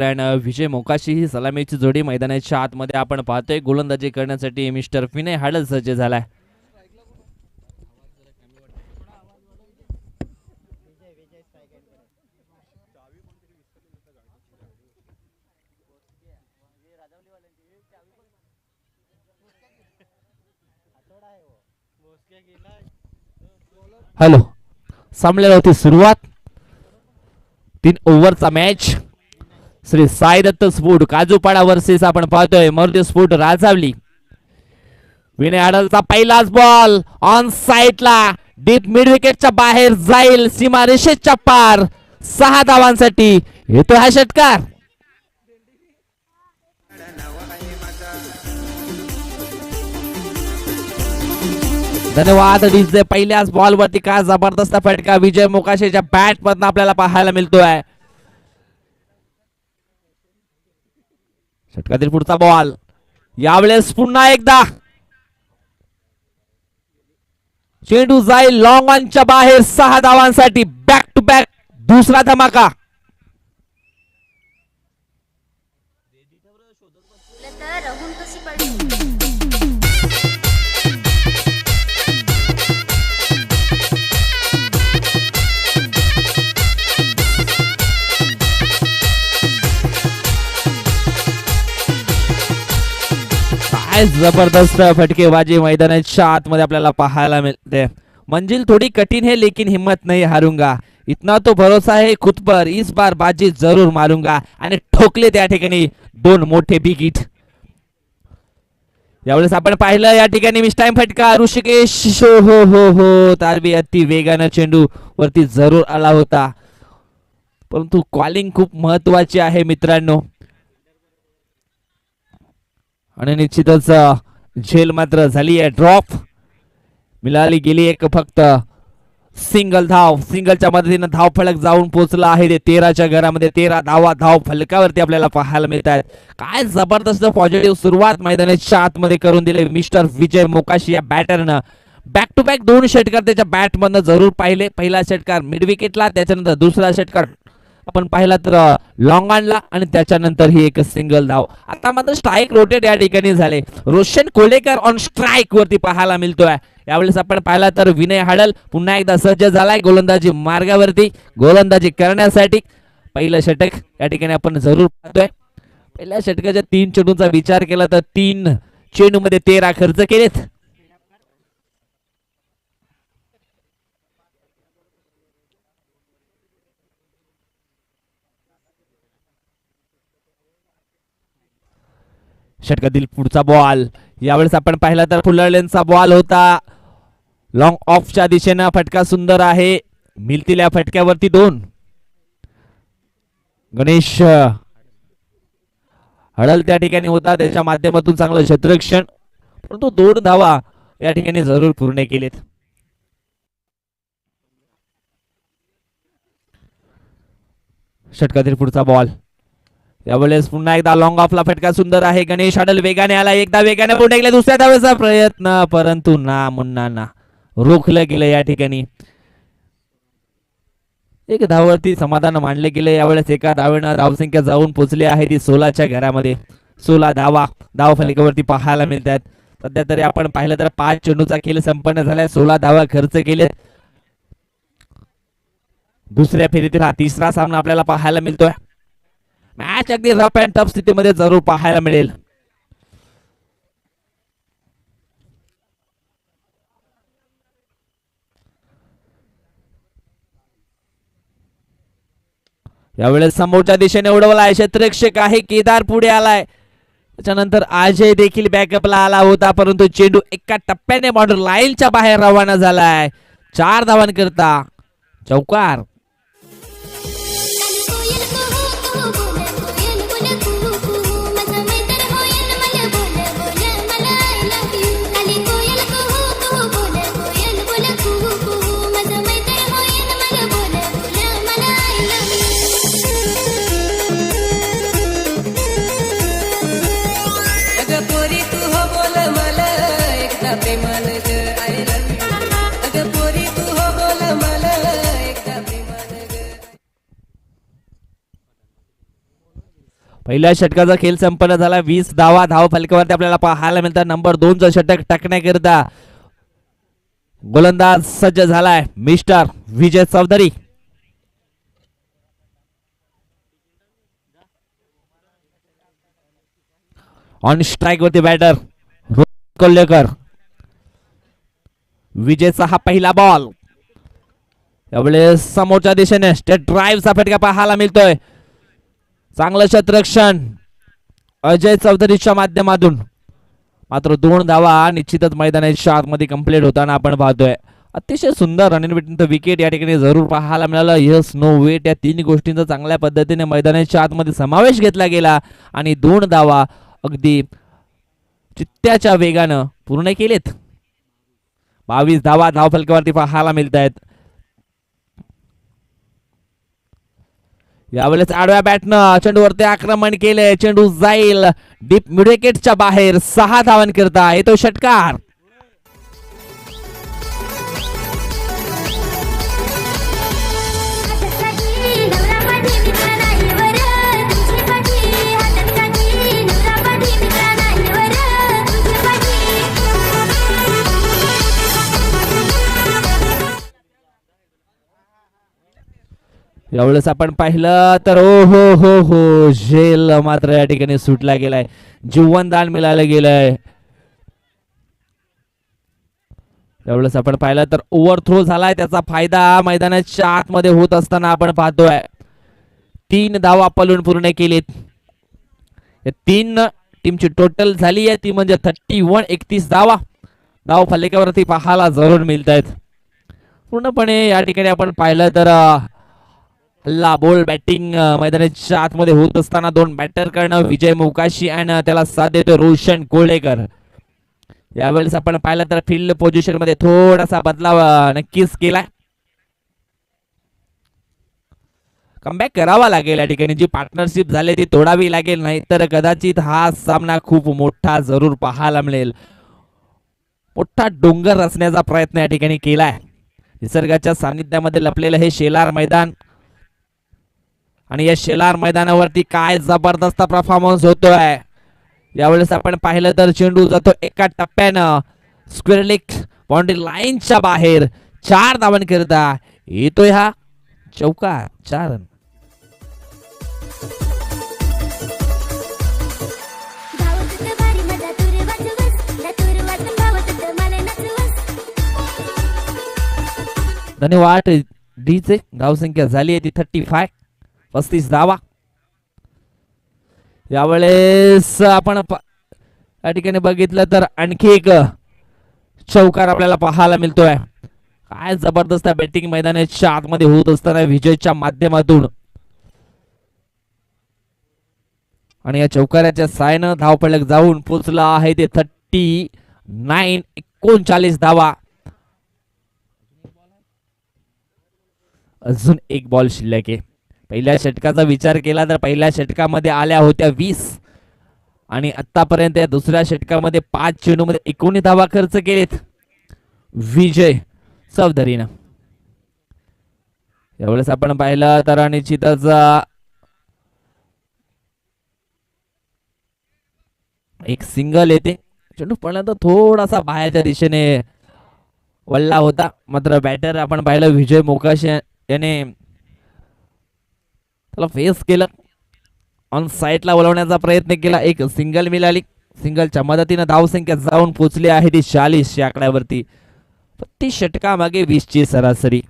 विजय मोकाशी ही सलामीची जोडी मैदानाच्या आतमध्ये आपण पाहतोय. गोलंदाजी करण्यासाठी मिस्टर विनय हाडल सज्ज झालाय. हॅलो, सामन्याला होती सुरुवात. 3 ओव्हरचा मॅच. श्री साई दत्त स्फोट काजूपाडा वर्सेस आपण पाहतोय मरुदी स्फोट राजावली. विनय हाडलचा पहिलाच बॉल ऑन साइडला डीप मिड विकेटच्या बाहेर जाईल, सीमा रेषेच्या पार. 6 धावांसाठी येतो हा षटकार. धन्यवाद डीजे. पहिल्याच बॉल वरती का जबरदस्त फटका विजय मोकाशीच्या बॅट मधून आपल्याला पाहायला मिळतोय. षटकातील पुढचा बॉल यावेळेस पुन्हा एकदा चेंडू जाईल लॉंग ऑनच्या बाहेर. 6 धावांसाठी बॅक टू बॅक दुसरा धमाका. जबरदस्त फटकेबाजी मैदानाच्या आतमध्ये आपल्याला पाहायला मिळते. मंजिल थोडी कठीण है लेकिन हिम्मत नहीं हारूंगा, इतना तो भरोसा है खुद पर, इस बार बाजी जरूर मारूंगा. आणि ठोकले त्या ठिकाणी 2 मोठे बिग हिट. यावेळेस आपण पाहिलं या ठिकाणी मिस टाइम फटका ऋषिकेश हो तारबी अति वेगानं चेंडू वरती जरूर आला होता, परंतु कॉलिंग खूप महत्वाची आहे मित्रांनो. आणि निश्चितच झेल मात्र झाली आहे ड्रॉप. मिळाली गेली एक फक्त सिंगल धाव. सिंगलच्या मदतीने धाव फलक जाऊन पोहोचला आहे ते 13च्या घरामध्ये. 13 धावा धाव फलकावरती आपल्याला पाहायला मिळत आहेत. काय जबरदस्त पॉझिटिव्ह सुरुवात मैदानाच्या आतमध्ये करून दिले मिस्टर विजय मोकाशी या बॅटरनं. बॅक टू बॅक 2 षटकार त्याच्या बॅटमधनं जरूर पाहिले. पहिला षटकार मिड विकेटला, त्याच्यानंतर दुसरा षटकार आपण पाहिला तर लॉंग ऑनला, आणि त्याच्यानंतर ही एक सिंगल धाव. आता मात्र स्ट्राईक रोटेट या ठिकाणी झाले. रोशन कोलेकर ऑन स्ट्राईक वरती पाहायला मिळतोय. यावेळेस आपण पाहिला तर विनय हाडल पुन्हा एकदा सज्ज झालाय गोलंदाजी मार्गावरती गोलंदाजी करण्यासाठी. पहिलं षटक या ठिकाणी आपण जरूर पाहतोय. पहिल्या षटकाच्या 3 चेंडूंचा विचार केला तर 3 चेंडू मध्ये 13 खर्च केलेत. षटकातील पुढचा बॉल यावेळेस आपण पाहिला तर फुलरलेनचा बॉल होता. लॉंग ऑफच्या दिशेनं फटका सुंदर आहे. मिळतील या फटक्यावरती 2. गणेश हडल त्या ठिकाणी होता, त्याच्या माध्यमातून चांगलं क्षेत्ररक्षण, परंतु 2 धावा या ठिकाणी जरूर पूर्ण केलेत. षटकातील पुढचा बॉल यावेळेस पुन्हा एकदा लॉंग ऑफला फटका सुंदर आहे. गणेश हडल वेगाने आला, एकदा वेगाने पुढे गेला, दुसऱ्या धावेचा प्रयत्न, परंतु ना मुन्ना ना रोखलं गेलं. या ठिकाणी 1 धावावरती समाधान मानले गेले. यावेळेस एका धावेनं धावसंख्या जाऊन पोहोचली आहे ती 16च्या घरामध्ये. 16 धावा धाव फलकावरती पाहायला मिळतात. सध्या तरी आपण पाहिलं तर 5 चेंडूचा खेळ संपन्न झालाय. 16 धावा खर्च केले. दुसऱ्या फेरीतील हा 3रा सामना आपल्याला पाहायला मिळतोय. मॅच अगदी रफ अँड टफ स्थितीमध्ये जरूर पाहायला मिळेल. यावेळेस समोरच्या दिशेने उडवलाय क्षेत्ररक्षक आहे केदार, पुढे आलाय. त्याच्यानंतर अजय देखील बॅकअपला आला होता, परंतु चेंडू एका टप्प्याने बॉर्डर लाईनच्या बाहेर रवाना झालाय. 4 धावांकरता चौकार. प्रेमानं ग I love you. अगं पोरी तू हो बोल मला एकदा प्रेमानं. पहिल्या षटकाचा खेळ संपन्न झाला. 20 धावा धाव फलकावरती आपल्याला पाहायला मिळतात. नंबर 2चं षटक टाकण्याकरिता गोलंदाज सज्ज झालाय mister Vijay Chaudhary. On strike वरती बॅटर रोहित कोल्हेकर. विजयचा हा पहिला बॉल. यावेळेस समोरच्या दिशेने स्टेट ड्राईव्हचा फटका पाहायला मिळतोय. चांगलं क्षेत्ररक्षण अजय चौधरीच्या माध्यमातून. मात्र 2 धावा निश्चितच मैदानाच्या आतमध्ये कंप्लीट होताना आपण पाहतोय. अतिशय सुंदर रनिंग विकेट या ठिकाणी जरूर पाहायला मिळालं. यस नो वेट या 3 गोष्टींचा चांगल्या पद्धतीने मैदानाच्या आतमध्ये समावेश घेतला गेला आणि 2 धावा अगदी चित्त्याच्या वेगानं पूर्ण केलेत. 22 धावा धाव फलकावरती पाहायला मिळत आहेत. यावेळेस आडव्या बॅटनं चेंडूवरती आक्रमण केले. चेंडू जाईल डीप मिड विकेटच्या बाहेर. 6 धावांन करता येतो षटकार. यावेळेस आपण पाहिलं तर ओ हो हो हो झेल मात्र या ठिकाणी सुटला गेलाय. जीवनदान मिळालं गेलंय. यावेळेस आपण पाहिलं तर ओव्हरथ्रो झालाय. त्याचा फायदा मैदानाच्या आतमध्ये होत असताना आपण पाहतोय. 3 धावा पलून पूर्ण केलीत. 3 टीमची टोटल झाली आहे ती म्हणजे 31. 31 धावा धाव फलकावरती पाहायला जरूर मिळत आहेत. पूर्णपणे या ठिकाणी आपण पाहिलं तर हल्ला बोल बॅटिंग मैदानाच्या आतमध्ये होत असताना 2 बॅटर करणं विजय मोकाशी आणि त्याला साथ देतो रोशन कोळेकर. यावेळेस आपण पाहिलं तर फील्ड पोझिशन मध्ये थोडासा बदलाव नक्कीच केलाय. कमबॅक करावा लागेल. या ठिकाणी जी पार्टनरशिप झाली ती तोडावी लागेल. नाही तर कदाचित हा सामना खूप मोठा जरूर पाहायला मिळेल. मोठा डोंगर रचण्याचा प्रयत्न या ठिकाणी केलाय. निसर्गाच्या सानिध्यामध्ये लपलेलं हे शेलार मैदान आणि या शेलार मैदानावरती काय जबरदस्त परफॉर्मन्स होतोय. यावेळेस आपण पाहिलं तर चेंडू जातो एका टप्प्यानं स्क्वेअर लेग बाउंड्री लाईनच्या बाहेर. 4 धावांन करता येतोय हा चौकार. 4 रन. धन्यवाद डीचे. धावसंख्या झाली आहे ती 35. 35 धावा. यावेळेस आपण या ठिकाणी बघितलं तर आणखी एक चौकार आपल्याला पाहायला मिळतोय. काय जबरदस्त बॅटिंग मैदानाच्या आतमध्ये होत असताना विजयच्या माध्यमातून आणि या चौकाराच्या सायनं धावफलक जाऊन पोचला आहे ते 39. 39 धावा. अजून एक बॉल शिल्लक आहे. पहिल्या षटकाचा विचार केला तर पहिल्या षटकामध्ये आल्या होत्या 20 आणि आतापर्यंत या दुसऱ्या षटकामध्ये 5 चेंडूमध्ये 19 धावा खर्च केलेत विजय चौधरीनं. यावेळेस आपण पाहिलं तर निश्चितच एक सिंगल येते. चेंडू पडला थोडासा बाहेरच्या दिशेने वळला होता. मात्र बॅटर आपण पाहिलं विजय मोकाशी याने त्याला फेस केलं. ऑन साईडला वळवण्याचा प्रयत्न केला. एक सिंगल मिळाली. सिंगलच्या मदतीने धावसंख्या जाऊन पोचली आहे ती 40 या आकड्यावरती. प्रति षटकामागे 20 ची सरासरी.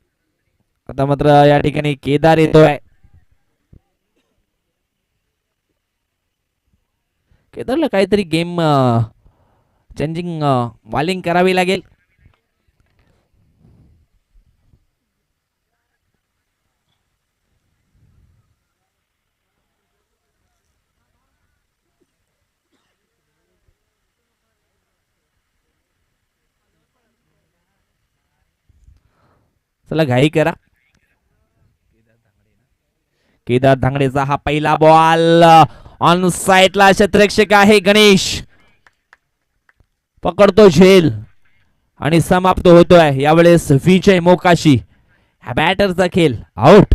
आता मात्र या ठिकाणी केदार येतोय. केदारला काहीतरी गेम चेंजिंग बॉलिंग करावी लागेल. चला घाई करा. केदार धांगडेचा हा पहिला बॉल ऑन साइडला क्षेत्ररक्षक आहे गणेश. पकडतो झेल आणि समाप्त होतोय. यावेळेस विजय मोकाशी हा बॅटरचा खेळ आउट.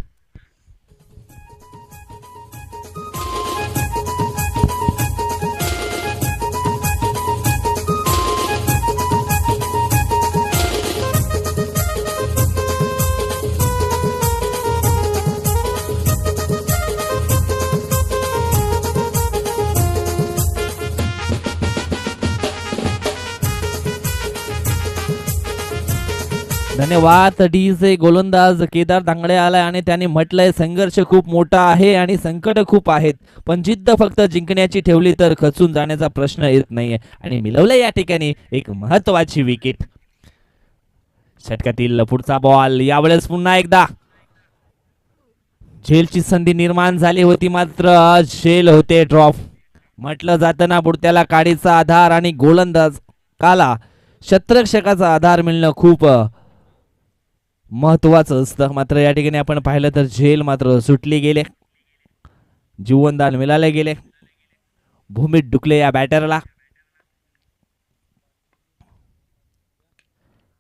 धन्यवाद. डीजे गोलंदाज केदार दांगडे आलाय आणि त्यांनी म्हटलंय संघर्ष खूप मोठा आहे आणि संकट खूप आहेत, पण जिद्द फक्त जिंकण्याची ठेवली तर खचून जाण्याचा प्रश्न येत नाहीये. आणि मिळवलंय या ठिकाणी एक महत्वाची विकेट. षटकातील पुढचा बॉल, यावेळेस पुन्हा एकदा झेलची संधी निर्माण झाली होती, मात्र झेल होते ड्रॉप. म्हटलं जातं ना, बुडत्याला काडीचा आधार आणि गोलंदाज काला शतरक्षकाचा आधार मिळणं खूप महत्वाचं असतं. मात्र या ठिकाणी आपण पाहिलं तर झेल मात्र सुटली गेले, जीवनदान मिळाले गेले, भूमीत डुकले या बॅटरला.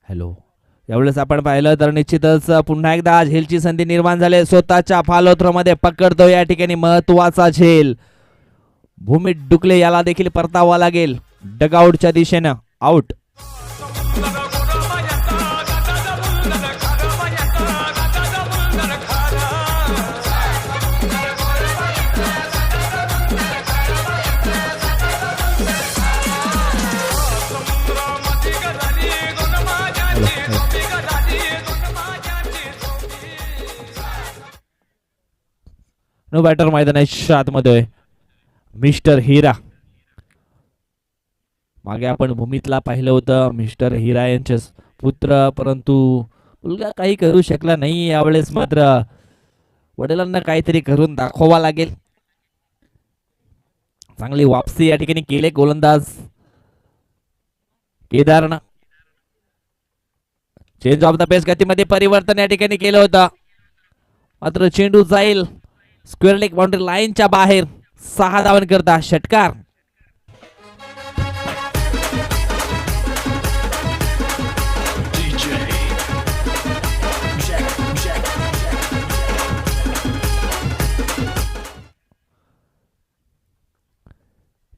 हॅलो, यावेळेस आपण पाहिलं तर निश्चितच पुन्हा एकदा झेलची संधी निर्माण झाली. स्वतःच्या फालोथ्रोमध्ये पकडतो या ठिकाणी महत्वाचा झेल. भूमीत डुकले याला देखील परतावा लागेल डगआउटच्या दिशेनं. आउट. नो बॅटर मैदानाच्या आतमध्ये मिस्टर हिरा. मागे आपण भूमीतला पाहिलं होतं मिस्टर हिरा यांचे पुत्र, परंतु मुलगा काही करू शकला नाही. यावेळेस मात्र वडिलांना काहीतरी करून दाखवावा लागेल. चांगली वापसी या ठिकाणी केले गोलंदाज केदारनं. चेंज ऑफ द पेस, गतीमध्ये परिवर्तन या ठिकाणी केलं होतं, मात्र चेंडू जाईल स्क्वेअर लेग बाउंड्री लाईनच्या बाहेर. 6 धावन करता षटकार.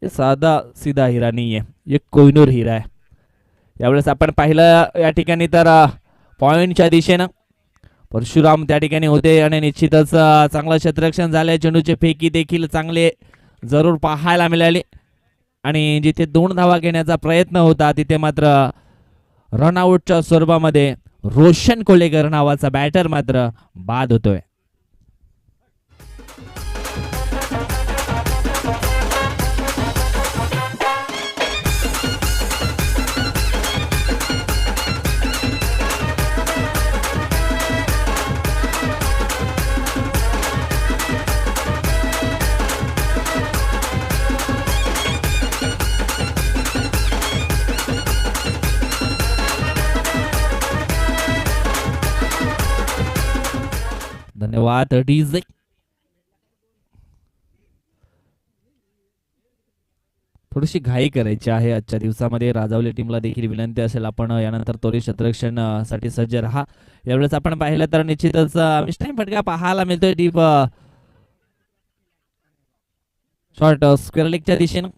साधा सीधा हिरा नाहीये, एक कोहिनूर हिरा आहे. यावेळेस आपण पाहिलं या ठिकाणी तर पॉइंटच्या दिशेनं परशुराम त्या ठिकाणी होते आणि निश्चितच चांगलं क्षेत्ररक्षण झाले. चेंडूचे फेकी देखील चांगले जरूर पाहायला मिळाले आणि जिथे 2 धावा घेण्याचा प्रयत्न होता तिथे मात्र रनआउटच्या स्वरूपामध्ये रोशन कोलेकर नावाचा बॅटर मात्र बाद होतोय. धन्यवाद डीजे. थोडीशी घाई करायची आहे आजच्या दिवसामध्ये. राजावली टीमला देखील विनंती असेल आपण यानंतर त्वरित क्षेत्ररक्षण साठी सज्ज राहा. यावेळेस आपण पाहिलं तर निश्चितच मिस्टाईम फटका पाहायला मिळतोय डीप शॉर्ट स्क्वेअर लेगच्या दिशेनं.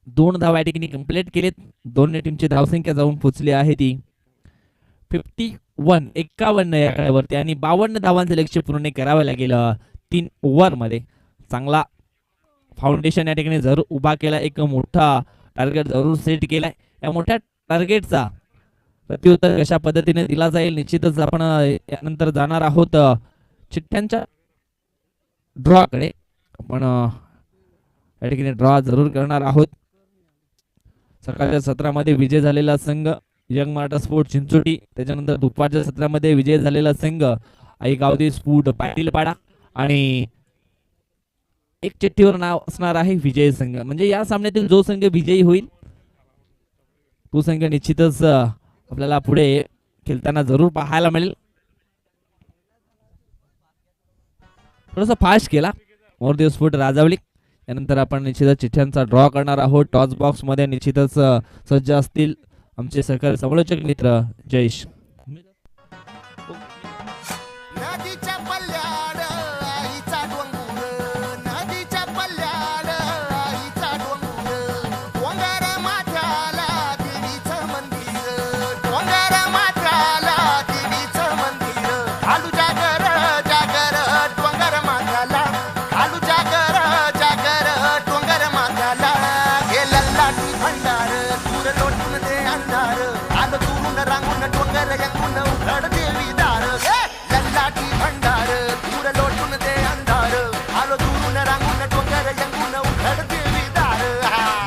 2 धावा या ठिकाणी कंप्लीट केलेत. दोन्ही टीमची धावसंख्या जाऊन पोहोचली आहे ती 51 या खेळावरती आणि 52 धावांचे लक्ष्य पूर्ण करावे लागेल 3 ओव्हरमध्ये. चांगला फाउंडेशन या ठिकाणी जरूर उभा केला, एक मोठा टार्गेट जरूर सेट केलाय. या मोठ्या टार्गेटचा प्रत्युत्तर कशा पद्धतीने दिला जाईल निश्चितच आपण यानंतर जाणार आहोत चिठ्ठ्यांच्या ड्रॉकडे. आपण या ठिकाणी ड्रॉ जरूर करणार आहोत. सकाळच्या सत्रामध्ये विजय झालेला संघ यंग मार्टर स्पोर्ट चिंचोटी, त्याच्यानंतर दुपारच्या सत्रामध्ये विजय झालेला संघ आई गावदी स्फूट पाटीलपाडा आणि एक चिठ्ठीवर नाव असणार आहे विजय संघ. म्हणजे या सामन्यातील जो संघ विजयी होईल तो संघ निश्चितच आपल्याला पुढे खेळताना जरूर पाहायला मिळेल. थोडासा फास्ट केला मोरदेव स्फोट राजावली. यानंतर आपण निश्चितच चिठ्ठ्यांचा ड्रॉ करणार आहोत. टॉस बॉक्स मध्ये निश्चितच सज्ज असतील आमचे सहकारी समालोचक मित्र जयेश.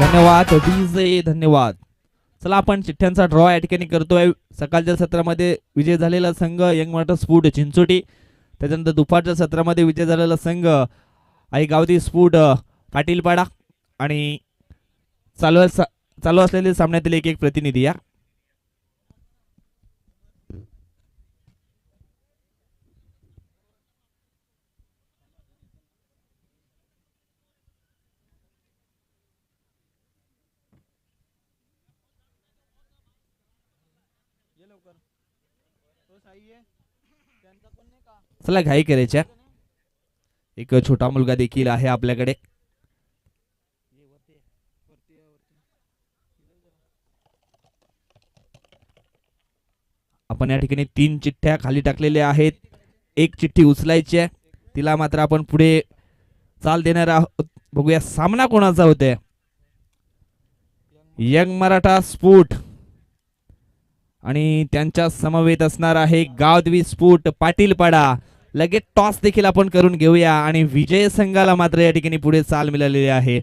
धन्यवाद डीजे, धन्यवाद. चला आपण चिठ्ठ्यांचा ड्रॉ या ठिकाणी करतोय. सकाळच्या सत्रामध्ये विजय झालेला संघ यंग मराठा स्फूट चिंचोटी, त्याच्यानंतर दुपारच्या सत्रामध्ये विजय झालेला संघ आई गावती स्फूट पाटीलपाडा आणि चालू असलेले सामन्यातील एक प्रतिनिधी या. चला घाई करायच्या. एक छोटा मुलगा देखील आहे आपल्याकडे. आपण या ठिकाणी 3 चिठ्ठ्या खाली टाकलेल्या आहेत. एक चिठ्ठी उचलायची आहे, तिला मात्र आपण पुढे चाल देणार आहोत. बघूया सामना कोणाचा होतोय. यंग मराठा स्फूट आणि त्यांच्या समवेत असणार आहे गावदेवी स्फूट पाटीलपाडा. लगेच टॉस देखील आपण करून घेऊया आणि विजय संघाला मात्र या ठिकाणी पुढे चाल मिळालेली आहे.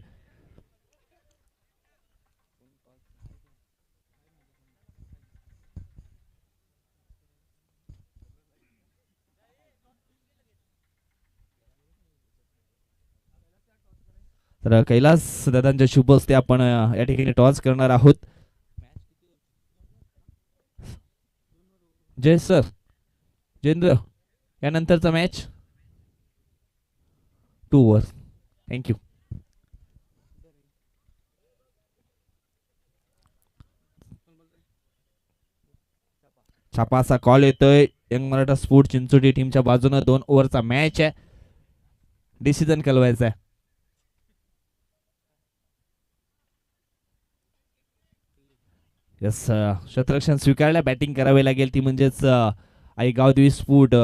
तर कैलास दादांच्या शुभ हस्ते आपण या ठिकाणी टॉस करणार आहोत. जय सर, जेंद्र, यानंतरचा मॅच 2 ओव्हर. थँक्यू. छापा असा कॉल येतोय. यंग मराठा स्फूट चिंचोटी टीमच्या बाजूने 2 ओव्हरचा मॅच आहे. डिसिजन कळवायचा आहे. यस, शतरक्षण स्वीकारल्या. बॅटिंग करावी लागेल, ती म्हणजेच आई गावदेवी स्फूट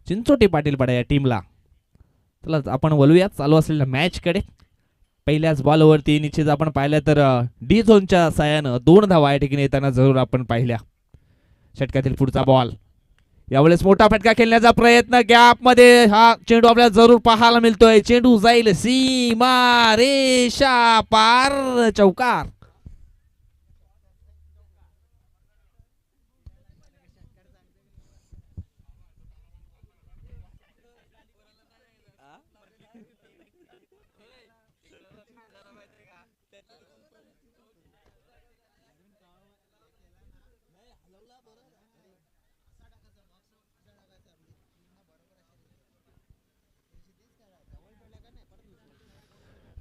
चिंचोटी पाटीलपाडा या टीमला. चला आपण वळूया चालू असलेल्या मॅच कडे. पहिल्याच बॉलवरती निश्चित आपण पाहिलं तर डी झोनच्या साहाय्यानं 2 धावा या ठिकाणी येताना जरूर आपण पाहिल्या. षटकातील पुढचा बॉल, यावेळेस मोठा फटका खेळण्याचा प्रयत्न. गॅप मध्ये हा चेंडू आपल्याला जरूर पाहायला मिळतोय. चेंडू जाईल सीमा रेषा पार, चौकार.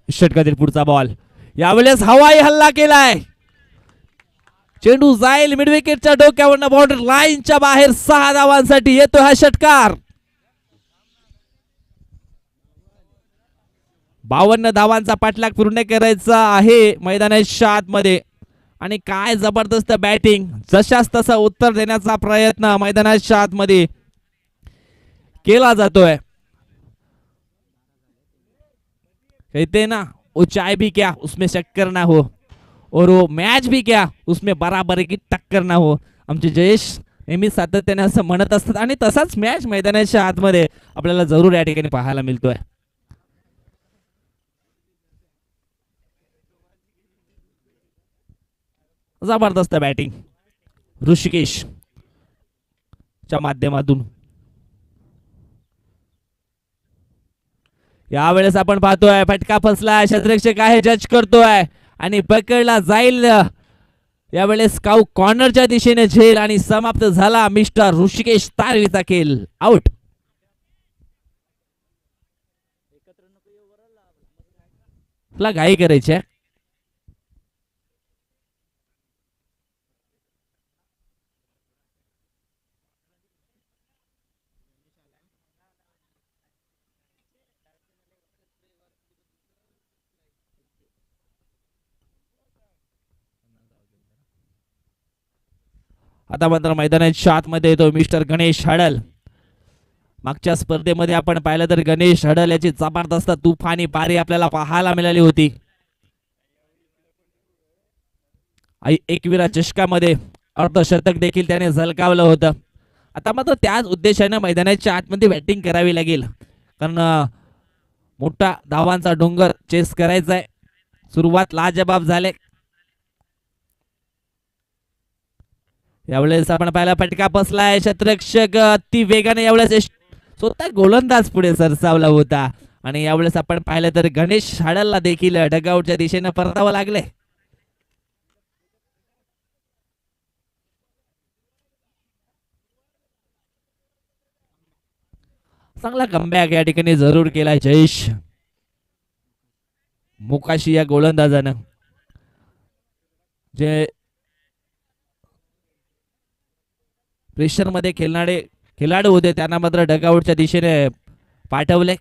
षटकातील पुढचा बॉल, यावेळेस हवाई हल्ला केलाय. चेंडू जाईल मिड विकेटच्या डोक्यावरनं बाउंड्री लाईनच्या बाहेर. 6 धावांसाठी येतो हा षटकार. 52 धावांचा पाठलाग पूर्ण करायचा आहे मैदानाच्या आतमध्ये. आणि काय जबरदस्त बॅटिंग, जशास तसा उत्तर देण्याचा प्रयत्न मैदानाच्या आतमध्ये केला जातोय. कहते ना, वो चाय भी क्या उसमें शक्कर ना हो, और वो मॅच भी क्या उसमें बराबरी की टक्कर ना हो. आमचे जयेश नेहमी सातत्याने असं म्हणत असतात आणि तसाच मॅच मैदानाच्या आतमध्ये आपल्याला जरूर या ठिकाणी पाहायला मिळतोय. जबरदस्त बॅटिंग ऋषिकेश च्या माध्यमातून. यावेळेस आपण पाहतोय फटका फसला. क्षेत्ररक्षक आहे, जज करतोय आणि पकडला जाईल. यावेळेस काऊ कॉर्नरच्या दिशेने झेल आणि समाप्त झाला मिस्टर ऋषिकेश तारवीचा खेळ. आउट. ला घाई करायची. आता मात्र मैदानाच्या आतमध्ये येतो मिस्टर गणेश हडल. मागच्या स्पर्धेमध्ये आपण पाहिलं तर गणेश हडल याची जबरदस्त तुफानी पारी आपल्याला पाहायला मिळाली होती. एकविरा चषकामध्ये अर्धशतक देखील त्याने झळकावलं होतं. आता मात्र त्याच उद्देशाने मैदानाच्या आतमध्ये बॅटिंग करावी लागेल, कारण मोठा धावांचा डोंगर चेस करायचा आहे. सुरुवात लाजबाब झाले. यावेळेस आपण पाहिला फटका बसलाय. क्षेत्ररक्षक अति वेगाने यावेळेस स्वतः गोलंदाज पुढे सरसावला होता. आणि यावेळेस आपण पाहिलं तर गणेश हाडलला देखील डगआउटच्या दिशेने परतावं लागले. चांगला कमबॅक या ठिकाणी जरूर केलाय जयेश मुकाशी या गोलंदाजानं. जे प्रेशर मध्ये खेळणारे खेळाडू होते त्यांना मात्र डगआउटच्या दिशेने पाठवले.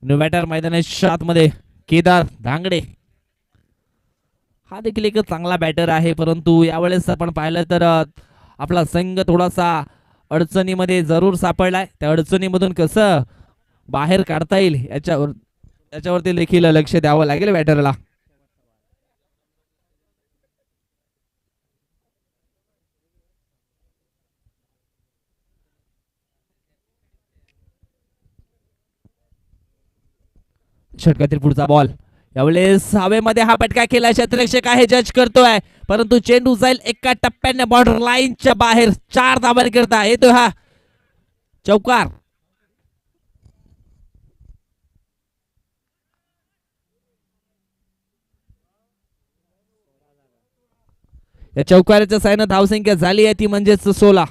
न्यू बॅटर मैदानाच्या आतमध्ये केदार धांगडे हा देखील एक चांगला बॅटर आहे. परंतु यावेळेस आपण पाहिलं तर आपला संघ थोडासा अडचणीमध्ये जरूर सापडलाय. त्या अडचणीमधून कसं बाहेर काढता येईल याच्यावरती देखील लक्ष द्यावं लागेल बॅटरला. षटकातील पुढचा बॉल यावेळेस हवेमध्ये हा फटका केला. क्षेत्ररक्षक आहे जज करतोय परंतु चेंडू जाईल एका टप्प्याने बॉर्डर लाईनच्या बाहेर. 4 धावा करता येतो हा चौकार. या चौकाराच्या सायनं धावसंख्या झाली आहे ती म्हणजेच 16.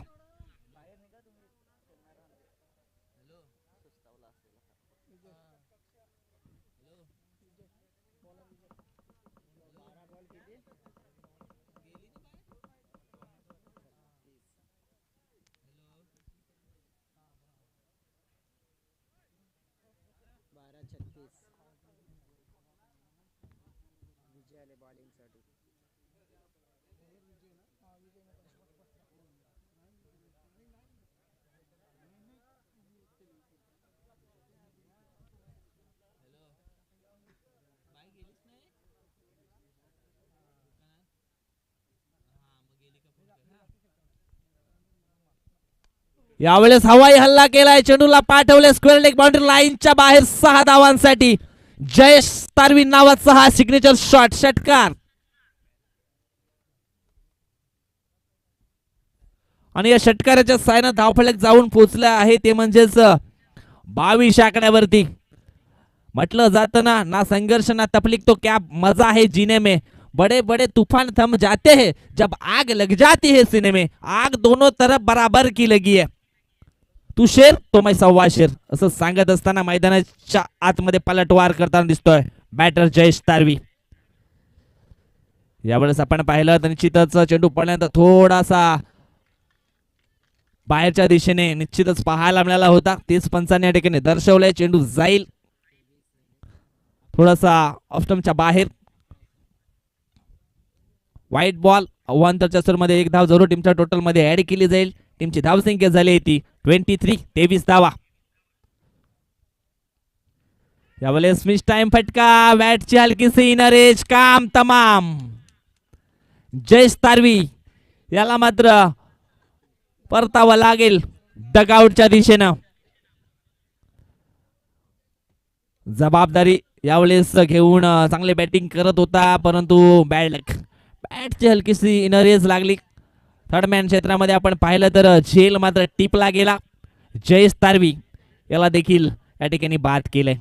यावेळेस हवाई हल्ला केलाय. चेंडूला पाठवले स्क्वेअर लेग बाउंड्री लाईनच्या बाहेर 6 धावांसाठी. जयेश तारवी नावाचा हा सिग्नेचर शॉट षटकार. आणि या षटकाराच्या सायनं धावफलक जाऊन पोहोचला आहे ते म्हणजेच 22 आकड्यावरती. म्हटलं जातं ना संघर्ष ना तकलीफ तो क्या मजा है जीने में. बड़े बड़े तूफान थम जाते हैं जब आग लग जाती है सीने में. आग दोनों तरफ बराबर की लगी है. तू शेर तो मैं सव्वा शेर असं सांगत असताना मैदानाच्या आतमध्ये पलटवार करताना दिसतोय बॅटर जयेश तारवी. यावेळेस आपण पाहिलं तर निश्चितच चेंडू पडल्यानंतर थोडासा बाहेरच्या दिशेने निश्चितच पाहायला मिळाला होता. तेच पंचांनी या ठिकाणी दर्शवलंय. चेंडू जाईल थोडासा ऑफस्टंपच्या बाहेर. व्हाईट बॉल अवांतरच्या सरमध्ये 1 धाव जरूर टीमच्या टोटल मध्ये ऍड केली जाईल. टीमची धावसंख्या झाली ती 23 धावा. यावेळेस मिस टाइम फटका. बॅटची हलकीसी इनरेज काम तमाम. जयेश तारवी याला मात्र परतावं लागेल डगआउटच्या दिशेनं. जबाबदारी यावेळेस घेऊन चांगले बॅटिंग करत होता परंतु बॅटची हलकीशी इनरेज लागली. थर्डमॅन क्षेत्रामध्ये आपण पाहिलं तर झेल मात्र टिपला गेला. जयेश तारवी याला देखील या ठिकाणी बाद केलंय.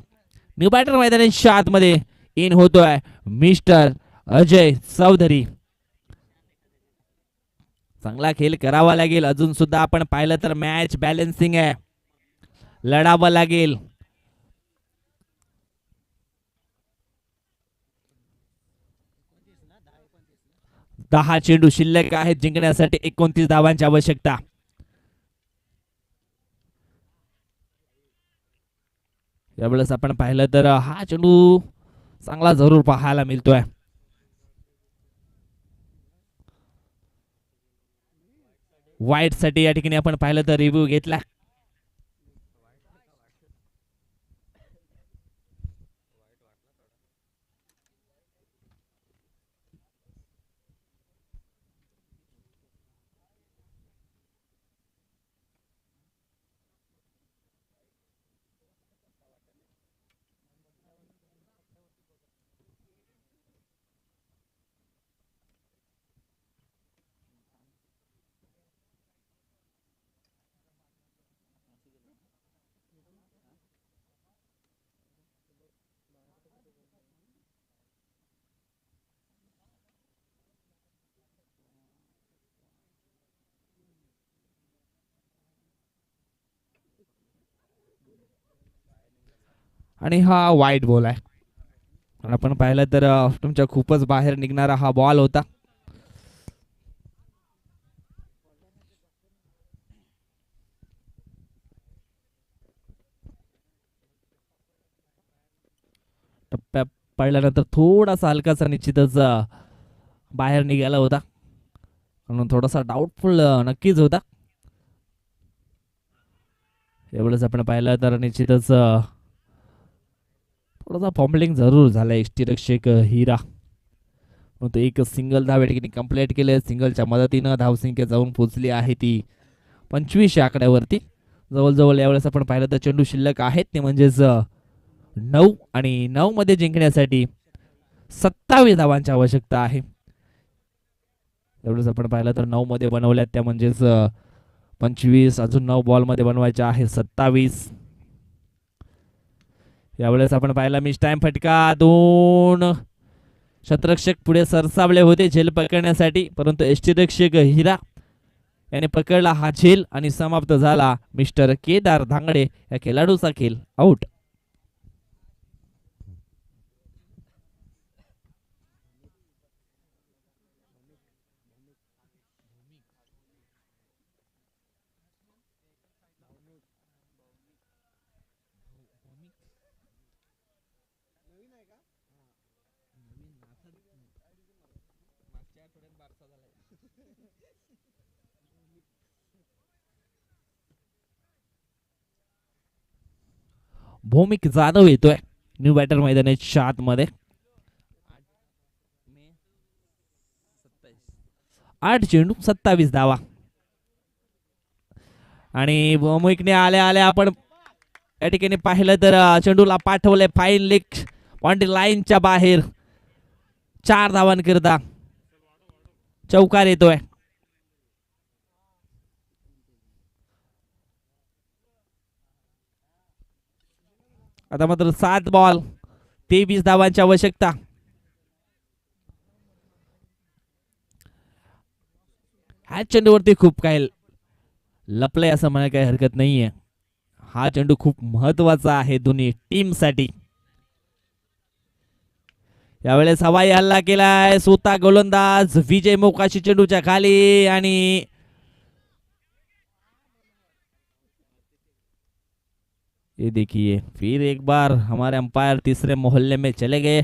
न्यू बॅटर मैदानाच्या आतमध्ये इन होतोय मिस्टर अजय चौधरी. चांगला खेळ करावा लागेल. अजून सुद्धा आपण पाहिलं तर मॅच बॅलन्सिंग आहे. लढावं लागेल. दहा चेंडू शिल्लक आहेत जिंकण्यासाठी 29 धावांची आवश्यकता. यावेळेस आपण पाहिलं तर हा चेंडू चांगला जरूर पाहायला मिळतोय. वाईट साठी या ठिकाणी आपण पाहिलं तर रिव्ह्यू घेतला. आणि हा वाईट बॉल आहे. आपण पाहिलं तर तुमच्या खूपच बाहेर निघणारा हा बॉल होता. टप्प्या पडल्यानंतर थोडासा हलकासा निश्चितच बाहेर निघाला होता, म्हणून थोडासा डाऊटफुल नक्कीच होता. एवढंच आपण पाहिलं तर निश्चितच थोडासा फॉम्बलिंग जरूर झाला यष्टीरक्षक हिरा. तो एक सिंगल धाव या ठिकाणी कंप्लीट केले. सिंगलच्या मदतीनं धावसंख्या जाऊन पोहोचली आहे ती 25 आकड्यावरती. जवळजवळ यावेळेस आपण पाहिलं तर चेंडू शिल्लक आहेत ते म्हणजेच 9 आणि 9 मध्ये जिंकण्यासाठी 27 धावांची आवश्यकता आहे. एवढंच आपण पाहिलं तर 9 मध्ये बनवल्यात त्या म्हणजेच 25 अजून 9 बॉल मध्ये बनवायच्या आहे 27. यावेळेस आपण पाहिला मिस टाइम फटका. 2 शतरक्षक पुढे सरसावले होते झेल पकडण्यासाठी, परंतु यष्टीरक्षक हिरा याने पकडला हा झेल आणि समाप्त झाला मिस्टर केदार धांगडे या खेळाडूचा खेळ आउट. भौमिक जाधव येतोय न्यू बॅटर मैदानाच्या आतमध्ये. 8 चेंडू 27 धावा. आणि भौमिकने आल्या आल्या आपण या ठिकाणी पाहिलं तर चेंडूला पाठवलंय फाईन लेग पॉइंट लाईनच्या बाहेर. 4 धावांकरिता चौकार येतोय. आता मात्र 7 बॉल 23 धावांची आवश्यकता. ह्या चेंडूवरती खूप काही लपलंय असं म्हणायला काही हरकत नाहीये. हा चेंडू खूप महत्वाचा आहे दोन्ही टीम साठी. यावेळेस हवाई हल्ला केलाय स्वतः गोलंदाज विजय मोकाशी चेंडूच्या खाली. आणि ये देखिए फिर एक बार हमारे अंपायर तीसरे मोहल्ले में चले गए.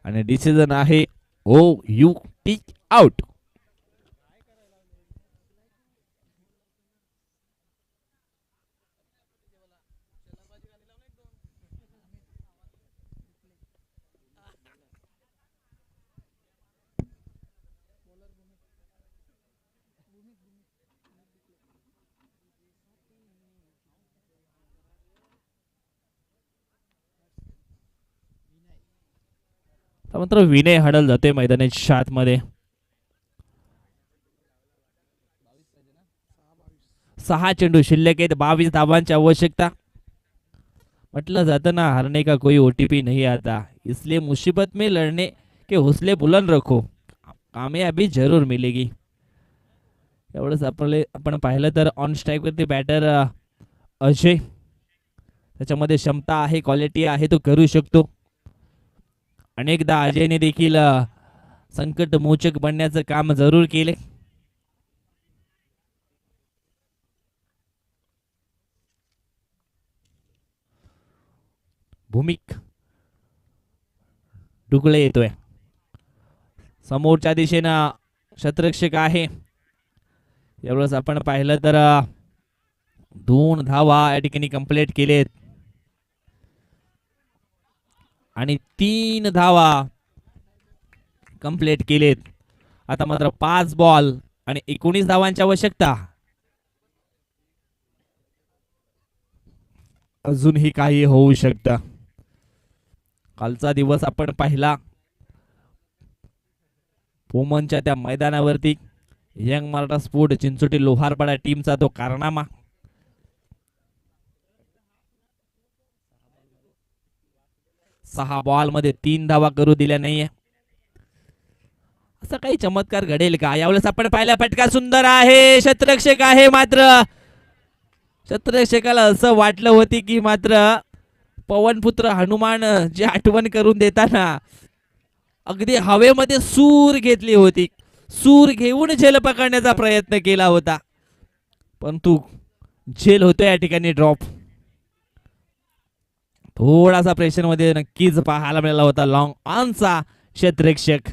आणि डिसिजन आहे OUT आउट. मात्र विनय हडल जाते मैदानाच्या आतमध्ये. 6 चेंडू शिल्लक आहेत 22 धावांची आवश्यकता. म्हटलं जातं ना हारने का कोई OTP नहीं आता, इसलिए मुसीबत में लड़ने के हौसले बुलंद रखो, कामयाबी जरूर मिलेगी. एवढंच आपण पाहिलं तर ऑन स्ट्राईक वरती बॅटर अजय, त्याच्यामध्ये क्षमता आहे क्वालिटी आहे तो करू शकतो. अनेकदा अजयने देखील संकट मोचक बनण्याचं काम जरूर केले. भूमिक डुकळे येतोय समोरच्या दिशेनं शतरक्षक आहे. एवढंच आपण पाहिलं तर 2 धावा या ठिकाणी कंप्लीट केलेत आणि 3 धावा कंप्लीट केलेत. आता मात्र 5 बॉल आणि 19 धावांची आवश्यकता. अजूनही काही होऊ शकतं. कालचा दिवस आपण पाहिला पोमनच्या त्या मैदानावरती यंग मराठा स्पोर्ट चिंचोटी लोहारपाडा टीमचा तो कारनामा. सहा बॉल मध्ये 3 धावा करू दिल्या नाहीये. असं काही चमत्कार घडेल का यावेळेस? आपण पाहिला फटका सुंदर आहे, क्षेत्ररक्षक आहे, मात्र क्षेत्ररक्षकाला असं वाटलं होती की मात्र पवनपुत्र हनुमान जी आठवण करून देताना अगदी हवेमध्ये सूर घेतली होती, सूर घेऊन झेल पकडण्याचा प्रयत्न केला होता, परंतु झेल होतो या ठिकाणी ड्रॉप. थोडासा प्रेशर मध्ये नक्कीच पाहायला मिळाला होता लॉंग ऑनचा क्षेत्ररक्षक.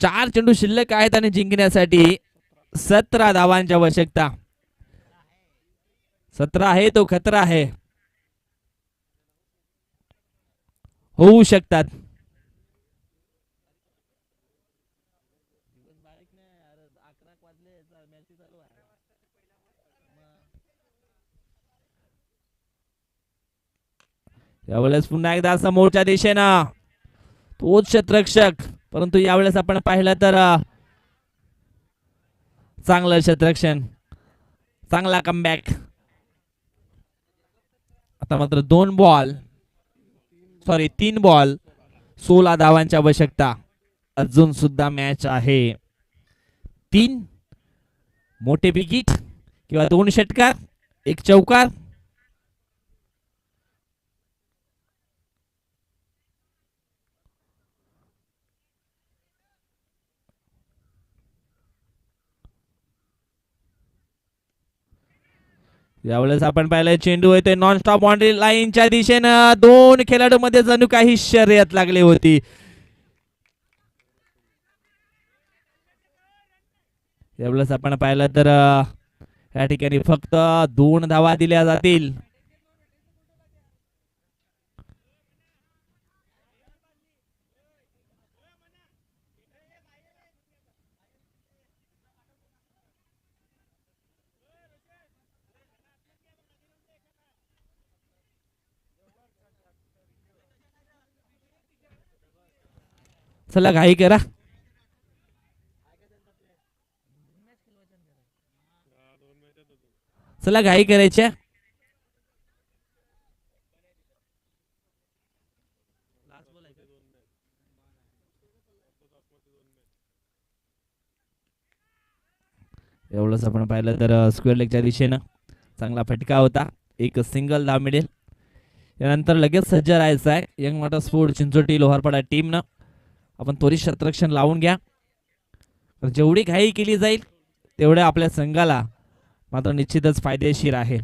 चार चेंडू शिल्लक आहेत आणि जिंकण्यासाठी 17 धावांची आवश्यकता. 17 आहे तो खतरा आहे, होऊ शकतात. यावेळेस पुन्हा एकदा समोरच्या दिशेनं तोच क्षेत्ररक्षक, परंतु यावेळेस आपण पाहिलं तर चांगलं क्षेत्ररक्षण, चांगला कमबॅक. आता मात्र 3 बॉल 16 धावांची आवश्यकता. अजून सुद्धा मॅच आहे. 3 मोठे विकेट किंवा 2 षटकार, 1 चौकार. यावेळेस आपण पाहिलं चेंडू येतोय नॉन स्टॉप बाउंड्री लाईनच्या दिशेनं. 2 खेळाडूंमध्ये जणू काही शर्यत लागली होती. यावेळेस आपण पाहिलं तर या ठिकाणी फक्त 2 धावा दिल्या जातील. चला घाई करा. चला घाई करायच्या. एवढंच आपण पाहिलं तर स्क्वेअर लेगच्या दिशेनं चांगला फटका होता, एक सिंगल धाव मिळेल. यानंतर लगेच सज्ज राहायचं आहे यंग मराठा स्पोर्ट चिंचोटी लोहारपाडा टीमनं. आपण त्वरित क्षेत्ररक्षण लावून घ्या. जेवढी घाई केली जाईल तेवढ्या आपल्या संघाला मात्र निश्चितच फायदेशीर आहे.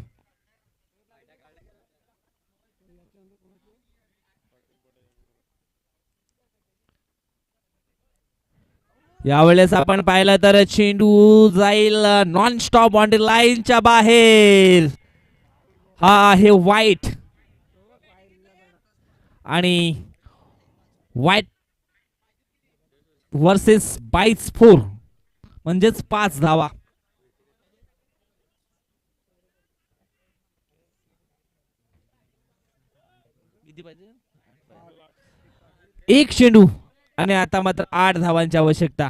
यावेळेस आपण पाहिलं तर चेंडू जाईल नॉन स्टॉप बाउंड्री लाईनच्या बाहेर. हा आहे वाईट आणि वाईट वर्सेस 22 म्हणजेच 5 धावा. एक चेंडू आणि आता मात्र 8 धावांची आवश्यकता.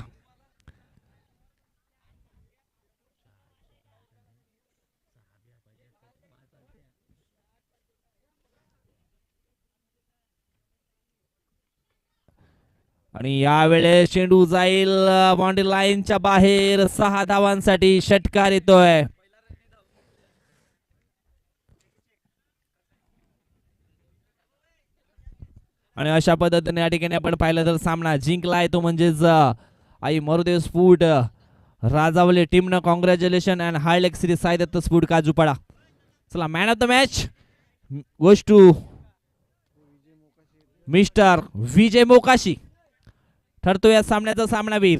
आणि यावेळेस चेंडू जाईल बाउंड्री लाईनच्या बाहेर. 6 धावांसाठी षटकार येतोय. आणि अशा पद्धतीने या ठिकाणी आपण पाहिलं तर सामना जिंकला आहे तो म्हणजेच आई मरुदेव स्फूट राजावले टीमनं. कॉंग्रॅच्युलेशन अँड हाय लेग सिरीज साई दत्त स्फूट काजूपाडा. चला man of the match goes to mister Vijay Mokashi ठरतो या सामन्याचा सामनावीर.